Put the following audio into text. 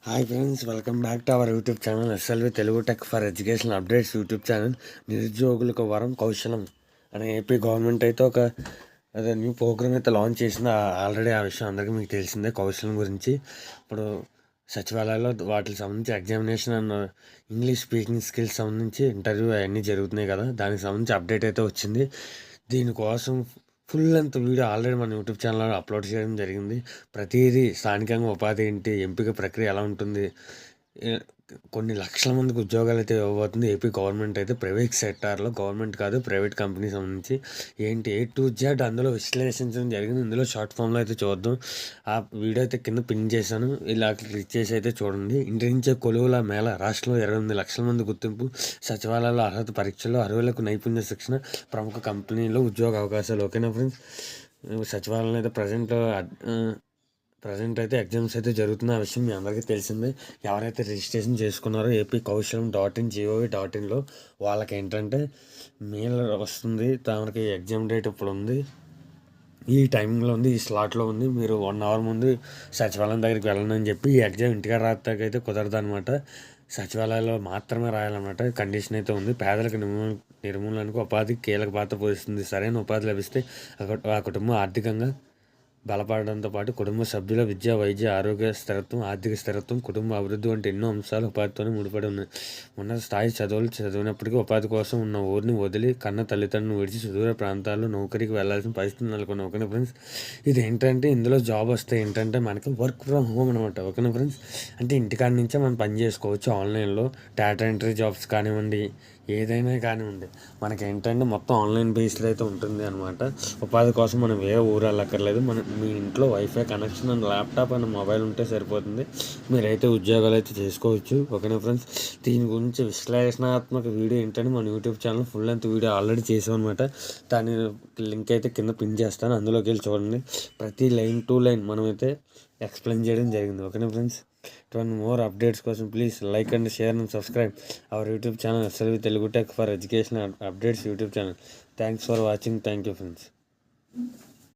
Hi friends, welcome back to our YouTube channel SLV Telugu tech for education updates YouTube channel. నిరుద్యోగులకు వరం కౌశలం అనే AP government అయితే ఒక new programme అయితే launch చేసింది. ఆల్రెడీ ఆ విషయం అందరికీ మీకు తెలిసిందే. కౌశలం గురించి ఇప్పుడు సచివాలయాల్లో వాటికి సంబంధించి examination and English speaking skills సంబంధించి ఇంటర్వ్యూ అవన్నీ జరుగుతున్నాయి కదా, దానికి సంబంధించి అప్డేట్ అయితే వచ్చింది. దీనికోసం ఫుల్ లెంత్ వీడియో ఆల్రెడీ మన యూట్యూబ్ ఛానల్లో అప్లోడ్ చేయడం జరిగింది. ప్రతిదీ స్థానికంగా ఉపాధి ఏంటి, ఎంపిక ప్రక్రియ ఎలా ఉంటుంది, కొన్ని లక్షల మందికి ఉద్యోగాలు అయితే ఇవ్వబోతుంది ఏపీ గవర్నమెంట్ అయితే. ప్రైవేట్ సెక్టార్లో, గవర్నమెంట్ కాదు ప్రైవేట్ కంపెనీ సంబంధించి ఏంటి A to Z అందులో విశ్లేషించడం జరిగింది. ఇందులో షార్ట్ ఫామ్లో అయితే చూద్దాం. ఆ వీడియో అయితే కింద పిన్ చేశాను, ఇలా క్లిక్ చేసి అయితే చూడండి. ఇంటి నుంచే కొలువుల మేళ, రాష్ట్రంలో 28 లక్షల మంది గుర్తింపు, సచివాలయాల్లో అర్హత పరీక్షల్లో 60,000 నైపుణ్య శిక్షణ, ప్రముఖ కంపెనీలో ఉద్యోగ అవకాశాలు. ఓకేనా ఫ్రెండ్స్, సచివాలయంలో అయితే ప్రజెంట్ అయితే ఎగ్జామ్స్ అయితే జరుగుతున్న విషయం మీ అందరికీ తెలిసిందే. ఎవరైతే రిజిస్ట్రేషన్ చేసుకున్నారో apkausalam.in.gov.inలో వాళ్ళకి ఏంటంటే మెయిల్ వస్తుంది. తమకి ఎగ్జామ్ డేట్ ఇప్పుడు ఉంది, ఈ టైంలో ఉంది, ఈ స్లాట్లో ఉంది, మీరు 1 అవర్ ముందు సచివాలయం దగ్గరికి వెళ్ళండి అని చెప్పి. ఈ ఎగ్జామ్ ఇంటికాడ రాత్రికైతే కుదరదు అనమాట, సచివాలయంలో మాత్రమే రాయాలన్నమాట. కండిషన్ అయితే ఉంది. పేదలకు నిర్మూలనకు ఉపాధి కీలక పాత్ర పోషిస్తుంది. సరైన ఉపాధి లభిస్తే ఆ కుటుంబం ఆర్థికంగా బలపడడంతో పాటు కుటుంబ సభ్యుల విద్య, వైద్య, ఆరోగ్య స్థిరత్వం, ఆర్థిక స్థిరత్వం, కుటుంబ అభివృద్ధి వంటి ఎన్నో అంశాలు ఉపాధితోనే ముడిపడి ఉన్నాయి. ఉన్నత స్థాయి చదువులు చదివినప్పటికీ ఉపాధి కోసం ఉన్న ఊరిని వదిలి కన్న తల్లిదండ్రులను విడిచి సుదూర ప్రాంతాల్లో నౌకరికి వెళ్లాల్సిన పరిస్థితి నెలకొన్నాయి. ఓకేనా ఫ్రెండ్స్, ఇది ఏంటంటే ఇందులో జాబ్ వస్తే ఏంటంటే మనకి వర్క్ ఫ్రమ్ హోమ్ అనమాట. ఓకేనా ఫ్రెండ్స్, అంటే ఇంటికాడ నుంచే మనం పని చేసుకోవచ్చు ఆన్లైన్లో. డేటా ఎంట్రీ జాబ్స్ కానివ్వండి, ఏదైనా కానివ్వండి, మనకి ఏంటంటే మొత్తం ఆన్లైన్ బేస్డ్ అయితే ఉంటుంది అనమాట. ఉపాధి కోసం మనం వేరే ఊరు వెళ్ళక్కర్లేదు. మీ ఇంట్లో wifi connection and laptop and mobile ఉంటే సరిపోతుంది, మీరైతే ఉద్యోగాలు అయితే చేసుకోవచ్చు. ఓకేనా ఫ్రెండ్స్, దీని గురించి విశ్లేషణాత్మక వీడియో ఏంటంటే మన YouTube channel full length video already చేసాం అనమాట. దాని లింక్ అయితే కింద పిన్ చేస్తాను, అందులోకి వెళ్ళి చూడండి. ప్రతి లైన్ టు లైన్ మనమైతే ఎక్స్ప్లెయిన్ చేయడం జరిగింది. ఓకేనా ఫ్రెండ్స్, ఇటువంటి మోర్ అప్డేట్స్ కోసం please like and share and subscribe our YouTube channel SLV Telugu tech for education updates YouTube channel. Thanks for watching. Thank you friends.